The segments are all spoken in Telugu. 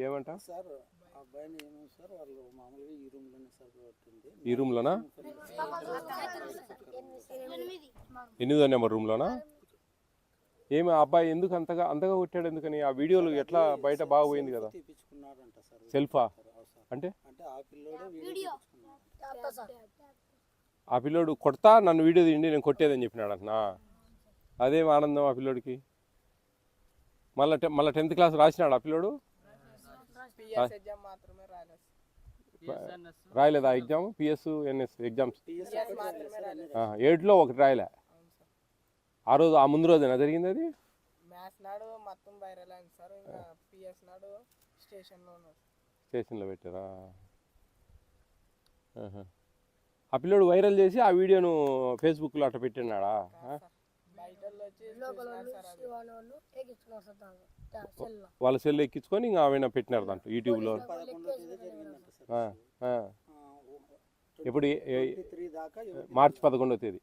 ఏమంట సార్ అబ్బాయిని ఏమో సార్ వాళ్ళు మామూలుగా ఈ రూమ్లోనే సార్ కొట్టింది. ఈ రూమ్లోనా? 8వ నెంబర్ రూమ్లోనా? ఏమి అబ్బాయి ఎందుకు అంతగా కొట్టాడు? ఎందుకని ఆ వీడియోలు ఎట్లా బయట బాగా పోయింది కదా? తీపించుకున్నాడంట సార్. సెల్ఫా అంటే ఆ పిల్లోడే వీడియో ఆ పిల్లోడు కొడతా నన్ను వీడియో తీయండి నేను కొట్టేదని చెప్పినాడంటనా? అదేం ఆనందం ఆ పిల్లోడికి. మళ్ళీ 10th క్లాస్ రాసినాడు ఆ పిల్లోడు? రాయలేదా ఎగ్జామ్? PSNS ఎగ్జామ్స్ 7లో ఒకటి రాయలే. ఆ ముందు రోజేనా జరిగింది అది? స్టేషన్లో పెట్టారా? ఆ పిల్లోడు వైరల్ చేసి ఆ వీడియోను ఫేస్బుక్లో అట్లా పెట్టినాడా? వాళ్ళ సెల్ ఎక్కించుకొని ఇంకా ఆమె పెట్టినారు దాంట్లో యూట్యూబ్లో. ఎప్పుడు? మార్చి 11వ తేదీ.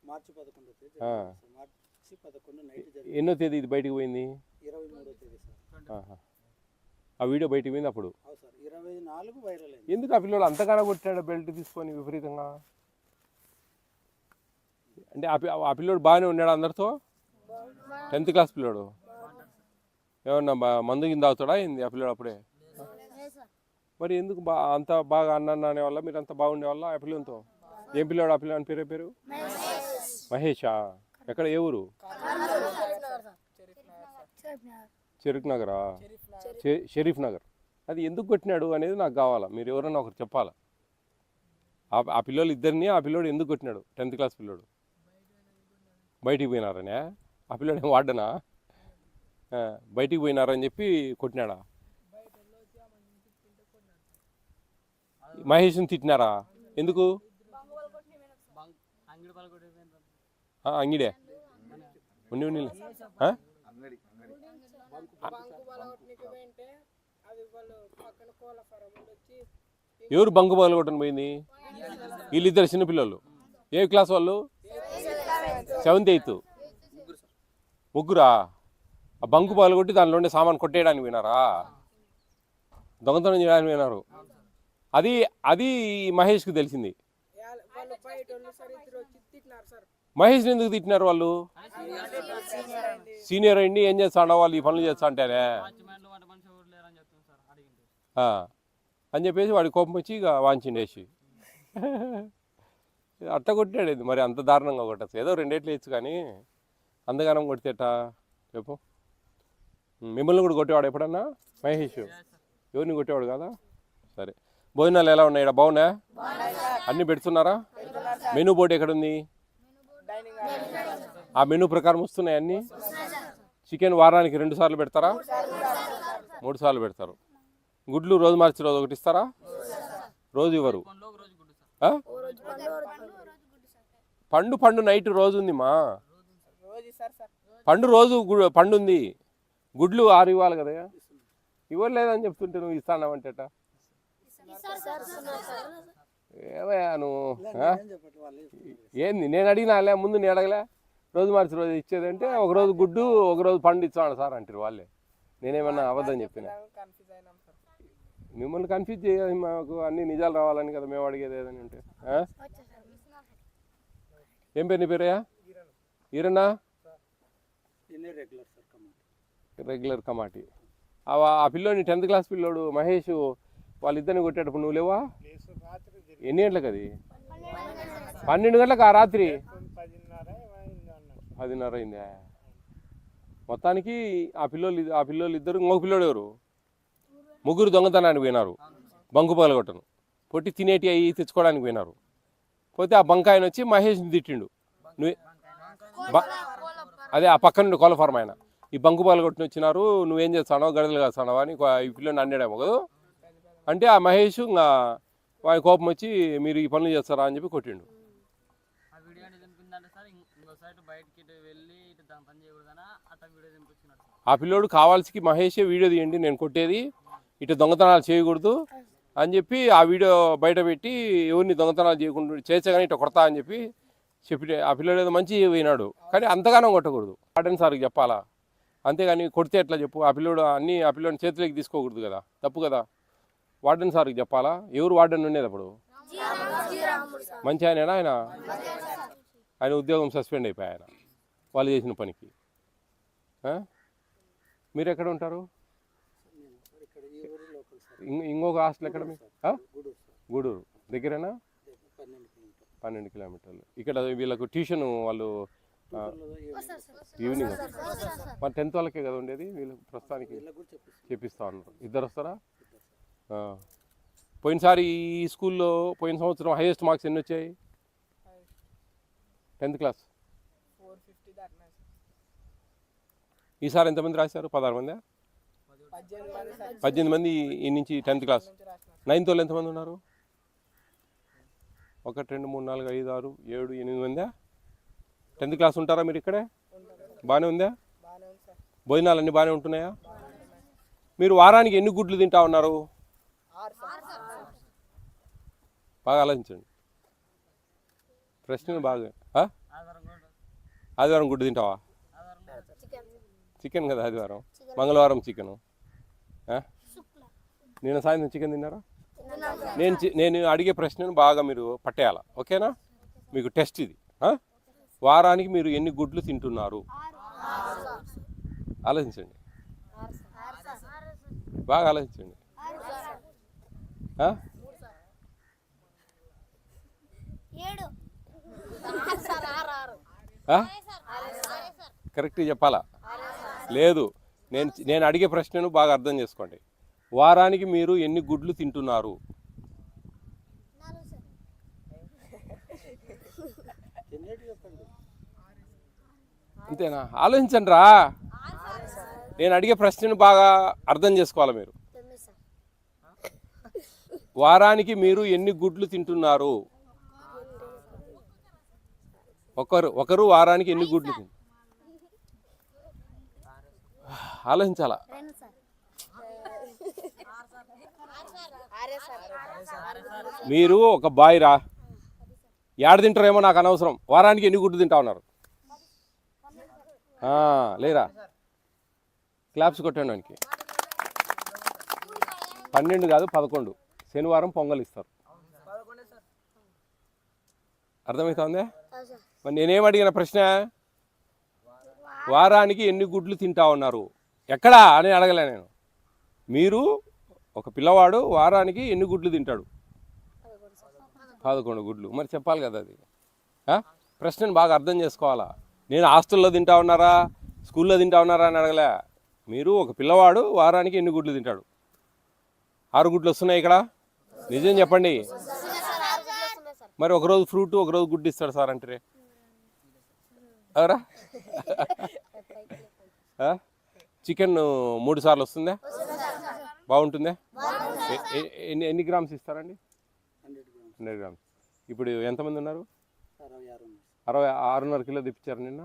ఎన్నో తేదీ ఇది బయటకు పోయింది? 23వ తేదీ సార్. ఆ వీడియో బయటకు పోయింది అప్పుడు. 24 వైరల్ అయింది. ఎందుకు ఆ పిల్లోడు అంతగానో కొట్టాడు బెల్ట్ తీసుకొని విపరీతంగా? అంటే ఆ పిల్లోడు బాగానే ఉన్నాడు అందరితో? 10th క్లాస్ పిల్లోడు ఏమన్నా మందు కింద తాగుతాడా ఏంది ఆ పిల్లోడు అప్పుడే? మరి ఎందుకు అంత బాగా అన్న అనేవాళ్ళ? మీరు అంత బాగుండే వాళ్ళ ఆ పిల్లలతో? ఏం పిల్లోడు ఆ పిల్లని పేరు? మహేషా? ఎక్కడ? ఏ ఊరు? చెరుక్ నగరా? షరీఫ్ నగర్. అది ఎందుకు కొట్టినాడు అనేది నాకు కావాలా. మీరు ఎవరన్నా ఒకరు చెప్పాలా. ఆ పిల్లలు ఇద్దరిని ఆ పిల్లోడు ఎందుకు కొట్టినాడు? 10th క్లాస్ పిల్లోడు బయటికి పోయినారనే? ఆ పిల్లోడు ఏం వాడ్డనా? బయటికి పోయినారని చెప్పి కొట్టినాడా? మహేష్ని తిట్టినారా? ఎందుకు? అంగిడే ఉండి ఎవరు బంకు పగలగొట్టని పోయింది? వీళ్ళిద్దరు చిన్నపిల్లలు. ఏ క్లాస్ వాళ్ళు? 7th 8th ముగ్గురా? ఆ బంకు పగలగొట్టి దానిలో ఉండే సామాన్ కొట్టేయడానికి పోయినారా? దొంగతనం చేయడానికి పోయినారు. అది మహేష్కి తెలిసింది. మహేష్ని ఎందుకు తిట్టినారు వాళ్ళు? సీనియర్ అయింది ఏం చేస్తాడో వాళ్ళు ఈ పనులు చేస్తా అంటేనే అని చెప్పేసి వాడి కోపం వచ్చి ఇక వాంచిండేసి అట్ట కొట్టాడు. ఇది మరి అంత దారుణంగా కొట్టచ్చు? ఏదో 2 ఏట్లు వేయచ్చు కానీ అంతగానం కొడితేటా చెప్పు. మిమ్మల్ని కూడా కొట్టేవాడు ఎప్పుడన్నా మహేష్? ఎవరిని కొట్టేవాడు కదా? సరే, భోజనాలు ఎలా ఉన్నాయి? బాగున్నాయా? అన్నీ పెడుతున్నారా? మెనూ బోర్డు ఎక్కడుంది? ఆ మెనూ ప్రకారం వస్తున్నాయి అన్నీ? చికెన్ వారానికి 2 సార్లు పెడతారా? 3 సార్లు పెడతారు. గుడ్లు రోజు మార్చి రోజు ఒకటి ఇస్తారా? రోజు ఇవ్వరు. పండు నైట్ రోజు ఉంది మా రోజు పండు ఉంది. గుడ్లు 6 ఇవ్వాలి కదా? ఇవ్వలేదని చెప్తుంటే నువ్వు ఇస్తానంటేట ఏమయ్యా నువ్వు? ఏంది నేను అడిగినా ముందు నేను అడగలే? రోజు మార్చి రోజు ఇచ్చేదంటే ఒకరోజు గుడ్డు ఒకరోజు పండు ఇచ్చాను సార్ అంటారు వాళ్ళే. నేనేమన్నా అబద్ధం చెప్పినా? మిమ్మల్ని కన్ఫ్యూజ్ చేయాలి. మాకు అన్ని నిజాలు రావాలని కదా మేము అడిగేది ఏదని ఉంటే. ఏం పేరు నీ పేరయ్యా? ఈరన్నా? రెగ్యులర్ కమాటి. ఆ పిల్లోని 10th క్లాస్ పిల్లోడు మహేష్ వాళ్ళిద్దరిని కొట్టేటప్పుడు నువ్వు లేవా? ఎన్ని గంటలకు అది? 12 గంటలకు ఆ రాత్రి? 10:30 అయిందా? మొత్తానికి ఆ పిల్లోళ్ళు ఇద్దరు ఇంకొక పిల్లోడు ఎవరు? ముగ్గురు దొంగతనానికి పోయినారు. బంకు పగలగొట్టను పొట్టి తినేటి అవి తెచ్చుకోవడానికి పోయినారు. పోతే ఆ బంకాయన వచ్చి మహేష్ని తిట్టిండు. అదే ఆ పక్కన నుండి కోళ్ళ ఫార్మ్ ఆయన ఈ బంకు పగలగొట్టిన వచ్చినారు, నువ్వేం చేస్తానో గడదలు కాస్తానవా అని ఈ పిల్లని అన్నాడేమో కదా. అంటే ఆ మహేష్ ఇంకా వాడి కోపం వచ్చి మీరు ఈ పనులు చేస్తారా అని చెప్పి కొట్టిండు. ఆ పిల్లోడు కావాల్సి మహేషే వీడియో తీయండి నేను కొట్టేది, ఇటు దొంగతనాలు చేయకూడదు అని చెప్పి ఆ వీడియో బయట పెట్టి ఎవరిని దొంగతనాలు చేయకుండా చేసే కానీ ఇటు కొడతా అని చెప్పి ఆ పిల్లోడు ఏదో మంచి పోయినాడు. కానీ అంతగానో కొట్టకూడదు. వార్డెన్ సార్కి చెప్పాలా అంతేగాని కొడితే ఎట్లా చెప్పు? ఆ పిల్లోడు అన్నీ ఆ పిల్లోని చేతిలోకి తీసుకోకూడదు కదా, తప్పు కదా. వార్డెన్ సార్కి చెప్పాలా? ఎవరు వార్డెన్ ఉండేది అప్పుడు? మంచి ఆయనేనా ఆయన? ఆయన ఉద్యోగం సస్పెండ్ అయిపోయి ఆయన వాళ్ళు చేసిన పనికి. మీరు ఎక్కడ ఉంటారు? నేను సార్ ఇక్కడ ఈ ఊరు లోకల్ సార్. ఇంకొక హాస్టల్ ఎక్కడ? గూడూరు సార్. గూడూరు దగ్గరేనా? 12 కిలోమీటర్లు. 12 కిలోమీటర్లు. ఇక్కడ వీళ్ళకు ట్యూషన్ వాళ్ళు ఈవినింగ్ మరి 10th వాళ్ళకే కదా ఉండేది, వీళ్ళకి ప్రస్తుతానికి చెప్పిస్తా ఉన్నారు. ఇద్దరు వస్తారా? పోయినసారి ఈ స్కూల్లో పోయిన సంవత్సరం హైయెస్ట్ మార్క్స్ ఎన్ని వచ్చాయి? 10th class. ఈసారి ఎంతమంది రాశారు? 16 మంది? 18 మంది ఈ నుంచి 10th క్లాస్. 9th వాళ్ళు ఎంతమంది ఉన్నారు? 1 2 3 4 5 6 7 8 మందా? 10th క్లాస్ ఉంటారా మీరు ఇక్కడే? బాగానే ఉందా? భోజనాలు అన్నీ బాగానే ఉంటున్నాయా? మీరు వారానికి ఎన్ని గుడ్లు తింటా ఉన్నారు? బాగా ఆలోచించండి. ప్రశ్న బాగా. ఆదివారం గుడ్డు తింటావా? చికెన్ కదా ఆదివారం, మంగళవారం చికెను. నిన్న సాయంత్రం చికెన్ తిన్నారా? నేను అడిగే ప్రశ్నను బాగా మీరు పట్టేయాలా, ఓకేనా? మీకు టెస్ట్ ఇది. వారానికి మీరు ఎన్ని గుడ్లు తింటున్నారు? ఆలోచించండి, బాగా ఆలోచించండి. కరెక్ట్గా చెప్పాలా? లేదు, నేను అడిగే ప్రశ్నను బాగా అర్థం చేసుకోండి. వారానికి మీరు ఎన్ని గుడ్లు తింటున్నారు? అంతేనా? ఆలోచించండి రా. నేను అడిగే ప్రశ్నను బాగా అర్థం చేసుకోవాలి మీరు. వారానికి మీరు ఎన్ని గుడ్లు తింటున్నారు? ఒకరు వారానికి ఎన్ని గుడ్లు తింటారు? ఆలోచించాలా? మీరు ఒక బాయ్ రా, ఏడ తింటారేమో నాకు అనవసరం. వారానికి ఎన్ని గుడ్లు తింటా ఉన్నారు? లేరా? క్లాప్స్ కొట్టండి వానికి. 12 కాదు 11. శనివారం పొంగల్ ఇస్తారు. అర్థమవుతుందా? మరి నేనేం అడిగిన ప్రశ్న? వారానికి ఎన్ని గుడ్లు తింటా ఉన్నారు ఎక్కడా అని అడగలే నేను. మీరు ఒక పిల్లవాడు వారానికి ఎన్ని గుడ్లు తింటాడు? 11 గుడ్లు. మరి చెప్పాలి కదా అది. ప్రశ్నను బాగా అర్థం చేసుకోవాలా. నేను హాస్టల్లో తింటా ఉన్నారా, స్కూల్లో తింటా ఉన్నారా అని అడగలే. మీరు ఒక పిల్లవాడు వారానికి ఎన్ని గుడ్లు తింటాడు? 6 గుడ్లు వస్తున్నాయి ఇక్కడ? నిజం చెప్పండి. మరి ఒకరోజు ఫ్రూట్ ఒకరోజు గుడ్డు ఇస్తాడు సార్ అంటే ఎవరా? చికెన్ 3 సార్లు వస్తుందా? బాగుంటుందా? ఎన్ని గ్రామ్స్ ఇస్తారండి? 100 గ్రామ్స్. ఇప్పుడు ఎంతమంది ఉన్నారు? 6.5 కిలో తెప్పించారు నిన్న.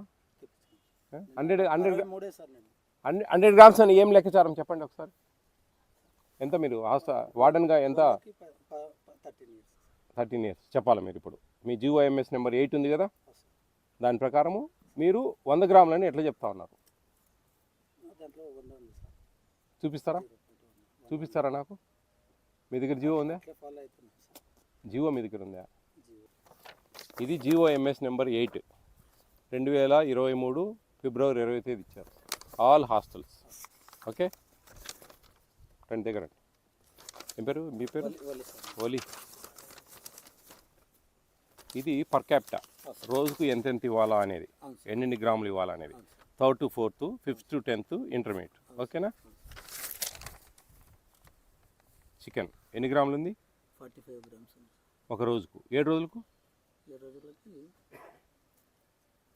100 గ్రామ్స్ అని ఏం లెక్కచారం చెప్పండి ఒకసారి. ఎంత మీరు వార్డెన్గా ఎంత? 13 ఇయర్స్ చెప్పాలి మీరు. ఇప్పుడు మీ GOMS నెంబర్ 8 ఉంది కదా, దాని ప్రకారము మీరు 100 గ్రాములని ఎట్లా చెప్తా ఉన్నారు? చూపిస్తారా నాకు? మీ దగ్గర జియో ఉందా? జియో మీ దగ్గర ఉందా? ఇది GOMS నెంబర్ 8 2023 ఫిబ్రవరి 20 తేదీ ఇచ్చారు. All hostels. ఓకే, రండి దగ్గర. ఏం పేరు మీ పేరు? ఓలీ. ఇది పర్ క్యాపిటా రోజుకు ఎంతెంత ఇవ్వాలా అనేది, ఎన్ని గ్రాములు ఇవ్వాలా అనేది. 3rd to 4th, 5th to 10th intermediate. ఓకేనా? చికెన్ ఎన్ని గ్రాములు ఉంది? 45 గ్రామ్స్ ఒక రోజుకు. 7 రోజులకు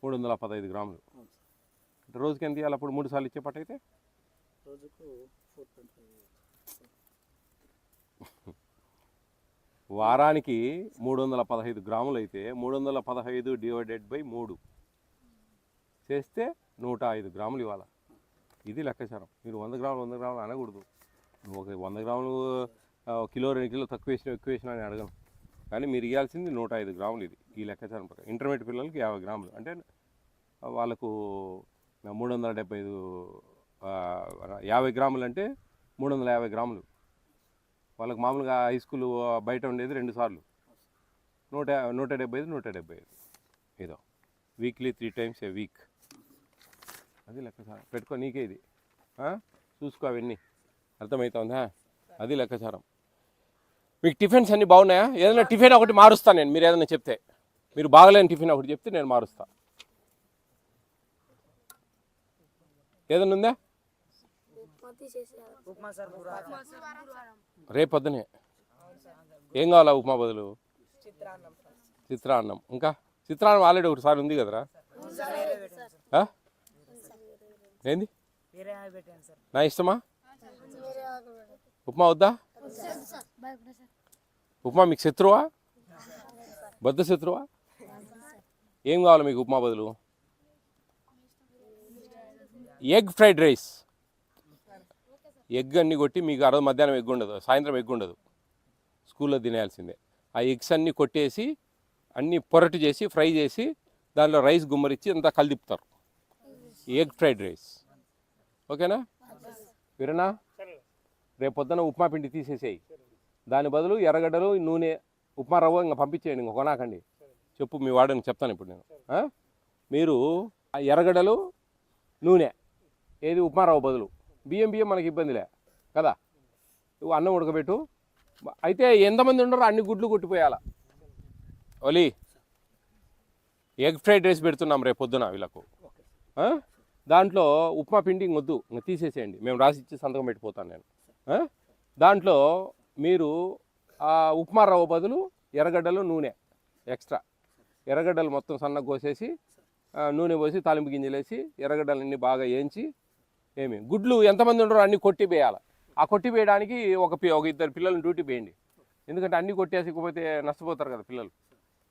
315 గ్రాములు. అంటే రోజుకి ఎంత ఇవ్వాలి అప్పుడు? 3 సార్లు ఇచ్చేపట్టయితే రోజుకు 4.5. వారానికి 315 గ్రాములు అయితే 315 డివైడెడ్ బై 3 చేస్తే 105 గ్రాములు ఇవ్వాలి. ఇది లెక్కచారం. మీరు 100 గ్రాములు అనకూడదు. నువ్వు ఒక 100 గ్రాములు కిలో 2 కిలో తక్కువ వేసిన అని అడగను. కానీ మీరు ఇవ్వాల్సింది 105 గ్రాములు. ఇది ఈ లెక్కచారం ప్రకారం. ఇంటర్మీడియట్ పిల్లలకి 50 గ్రాములు. అంటే వాళ్ళకు 375 50 గ్రాములు అంటే 350 గ్రాములు. వాళ్ళకి మామూలుగా హై స్కూల్ బయట ఉండేది 2 సార్లు 175 ఏదో వీక్లీ 3 times a week. అది లెక్క సార్ పెట్టుకో, నీకే ఇది చూసుకో అవన్నీ అర్థమవుతుందా? అది లెక్కచారం. మీకు టిఫిన్స్ అన్నీ బాగున్నాయా? ఏదైనా టిఫిన్ ఒకటి మారుస్తాను నేను, మీరు ఏదైనా చెప్తే. మీరు బాగలేని టిఫిన్ ఒకటి చెప్తే నేను మారుస్తా. ఏదైనా ఉందా? రేపు పొద్దునే ఏం కావాలా ఉప్మా బదులు? చిత్రాన్నం. ఇంకా చిత్రాన్నం ఆల్రెడీ ఒకసారి ఉంది కదరా. ఏంది నా ఇష్టమా? ఉప్మా వద్దా? ఉప్మా మీకు శత్రువా? బద్ద శత్రువా? ఏం కావాలి మీకు ఉప్మా బదులు? Egg fried rice. ఎగ్ అన్నీ కొట్టి మీకు ఆ రోజు మధ్యాహ్నం ఎగ్ ఉండదు, సాయంత్రం ఎగ్ ఉండదు, స్కూల్లో తినేయాల్సిందే. ఆ ఎగ్స్ అన్నీ కొట్టేసి అన్నీ పొరటు చేసి ఫ్రై చేసి దానిలో రైస్ గుమ్మరిచ్చి అంతా కలిదిప్పుతారు. Egg fried rice. ఓకేనా వీరనా? రేపు పొద్దున ఉప్మా పిండి తీసేసేయి, దాని బదులు ఎర్రగడ్డలు నూనె ఉప్మా రవ్వ ఇంకా పంపించేయండి, ఇంకా కొనాకండి. చెప్పు మీ వాడని చెప్తాను ఇప్పుడు నేను. మీరు ఎర్రగడ్డలు నూనె ఏది ఉప్మా రవ్వ బదులు, బియ్యం మనకి ఇబ్బందిలే కదా. నువ్వు అన్నం ఉడకబెట్టు. అయితే ఎంతమంది ఉండరో అన్ని గుడ్లు కొట్టిపోయాల. ఒలి ఎగ్ ఫ్రైడ్ రైస్ పెడుతున్నాం రేపు పొద్దున వీళ్ళకు. దాంట్లో ఉప్మా పిండి ఇంకొద్దు, ఇంకా తీసేసేయండి, మేము రాసి ఇచ్చి సంతకం పెట్టిపోతాను నేను. దాంట్లో మీరు ఉప్మా రవ్వ బదులు ఎర్రగడ్డలు నూనె ఎక్స్ట్రా, ఎర్రగడ్డలు మొత్తం సన్నగా కోసేసి నూనె పోసి తాలింపు గింజలు వేసి ఎర్రగడ్డలన్నీ బాగా వేయించి గుడ్లు ఎంతమంది ఉండరో అన్నీ కొట్టిపోయాలి. ఆ కొట్టిపోయడానికి ఒక 2 పిల్లలను డ్యూటీ వేయండి, ఎందుకంటే అన్నీ కొట్టేసిపోతే నష్టపోతారు కదా పిల్లలు.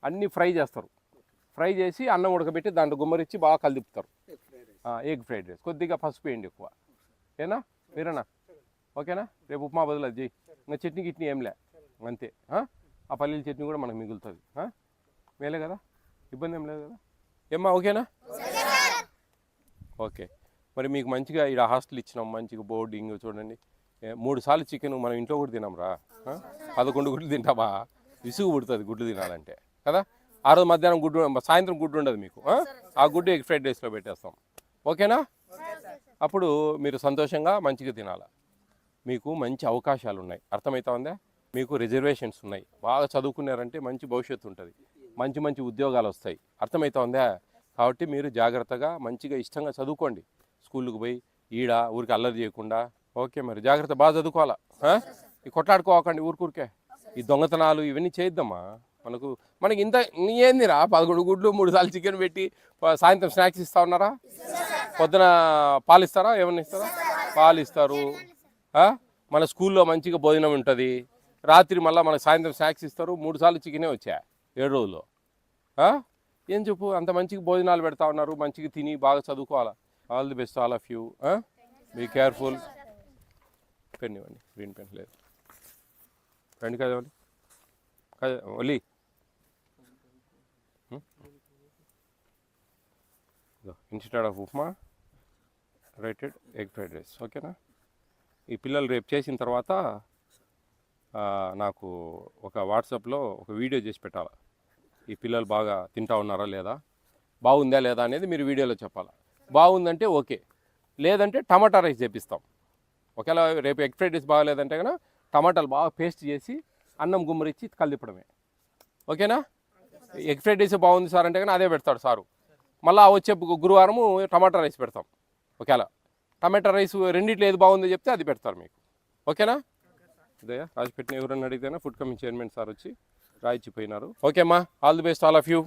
అన్నీ ఫ్రై చేస్తారు, ఫ్రై చేసి అన్నం ఉడకబెట్టి దాంట్లో గుమ్మరిచ్చి బాగా కలిదిప్పుతారు. Egg fried rice. కొద్దిగా పసుపు వేయండి ఎక్కువ. ఏనా మీరేనా? ఓకేనా? రేపు ఉప్మా బదులు అది చేయి. ఇంకా చట్నీ గిట్నీ ఏంలే, అంతే. ఆ పల్లీల చట్నీ కూడా మనకు మిగులుతుంది. మేలే కదా, ఇబ్బంది ఏం లేదు కదా. ఏమ్మా ఓకేనా? ఓకే. మరి మీకు మంచిగా ఇక్కడ హాస్టల్ ఇచ్చినాం, మంచిగా బోర్డింగ్ చూడండి. 3 సార్లు చికెన్ మనం ఇంట్లో కూడా తినాంరా. 11 గుడ్లు తింటామా? విసుగు పుడుతుంది గుడ్లు తినాలంటే కదా. ఆ రోజు మధ్యాహ్నం గుడ్డు, సాయంత్రం గుడ్డు ఉండదు మీకు. ఆ గుడ్డు ఎగ్ ఫ్రైడ్ రైస్లో పెట్టేస్తాం. ఓకేనా? అప్పుడు మీరు సంతోషంగా మంచిగా తినాలి. మీకు మంచి అవకాశాలు ఉన్నాయి, అర్థమవుతా ఉందా? మీకు రిజర్వేషన్స్ ఉన్నాయి. బాగా చదువుకున్నారంటే మంచి భవిష్యత్తు ఉంటుంది, మంచి మంచి ఉద్యోగాలు వస్తాయి, అర్థమవుతా ఉందా? కాబట్టి మీరు జాగ్రత్తగా మంచిగా ఇష్టంగా చదువుకోండి. స్కూల్కి పోయి ఈడ ఊరికి అల్లరి చేయకుండా. ఓకే, మరి జాగ్రత్త, బాగా చదువుకోవాలా. ఈ కొట్లాడుకోకండి ఊరికే. ఈ దొంగతనాలు ఇవన్నీ చేద్దామా? మనకి ఇంత ఏందిరా 11 గుడ్లు 3 సార్లు చికెన్ పెట్టి సాయంత్రం స్నాక్స్ ఇస్తా ఉన్నారా? పొద్దున పాలు ఇస్తారా? ఏమన్నా ఇస్తారా? పాలు ఇస్తారు. మన స్కూల్లో మంచిగా భోజనం ఉంటుంది. రాత్రి మళ్ళీ మనకు సాయంత్రం స్నాక్స్ ఇస్తారు. 3 సార్లు చికెనే వచ్చా 7 రోజుల్లో. ఏం చెప్పు, అంత మంచిగా భోజనాలు పెడతా ఉన్నారు, మంచిగా తిని బాగా చదువుకోవాలా. All the best all of you. Be careful. Pen ఇవ్వండి, గ్రీన్ పెన్ లేదు. రండి కదా ఒలి. ఇన్స్టెడ్ ఆఫ్ ఉప్మా రైటెడ్ ఎగ్ ఫ్రైడ్ రైస్. ఓకేనా? ఈ పిల్లలు రేపు చేసిన తర్వాత నాకు ఒక వాట్సాప్లో ఒక వీడియో చేసి పెట్టాలి. ఈ పిల్లలు బాగా తింటా ఉన్నారా లేదా, బాగుందా లేదా అనేది మీరు వీడియోలో చెప్పాలి. బాగుందంటే ఓకే, లేదంటే టమాటా రైస్ చేపిస్తాం. ఒకవేళ రేపు ఎగ్ ఫ్రైడ్ రైస్ బాగాలేదంటే కనుక టమాటాలు బాగా పేస్ట్ చేసి అన్నం గుమ్మరిచ్చి కలిదిప్పడమే. ఓకేనా? ఎగ్ ఫ్రైడ్ రైస్ బాగుంది సార్ అంటే కనుక అదే పెడతాడు సారు. మళ్ళీ వచ్చే గురువారము టమాటా రైస్ పెడతాం. ఒకవేళ టమాటా రైస్ రెండిట్లో ఏది బాగుందో చెప్తే అది పెడతారు మీకు. ఓకేనా? ఇదయ్యా రాసి పెట్టిన ఎవరన్నా అడిగితేనా ఫుడ్ కమిషన్ చైర్మన్ సార్ వచ్చి రాయిచ్చిపోయినారు. ఓకే అమ్మా, all the best all of you.